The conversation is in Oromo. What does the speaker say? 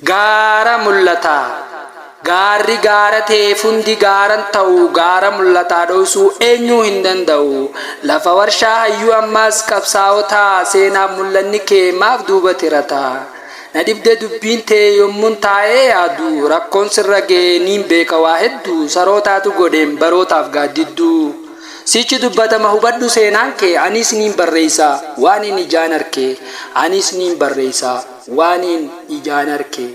gaara mul'ataa gaarri gaara ta'e fundi gaaran ta'u gaara mul'ataa dhoosuu eenyuu hin danda'u lafa warshaa hayyuu ammaas qabsaa'otaa seenaa mul'anni kee maaf duuba tirata na dibde dubbiin tee yommuun taa'ee yaadu rakkoon sirra ga'ee niin beeka waa hedduu sarootaatu godheen barootaaf gaaddidduu sichi dubbatama hubadhu seenaan kee anis niin barreessa waan hin ijaan arke anis niin barreessa waan hin ijaan arke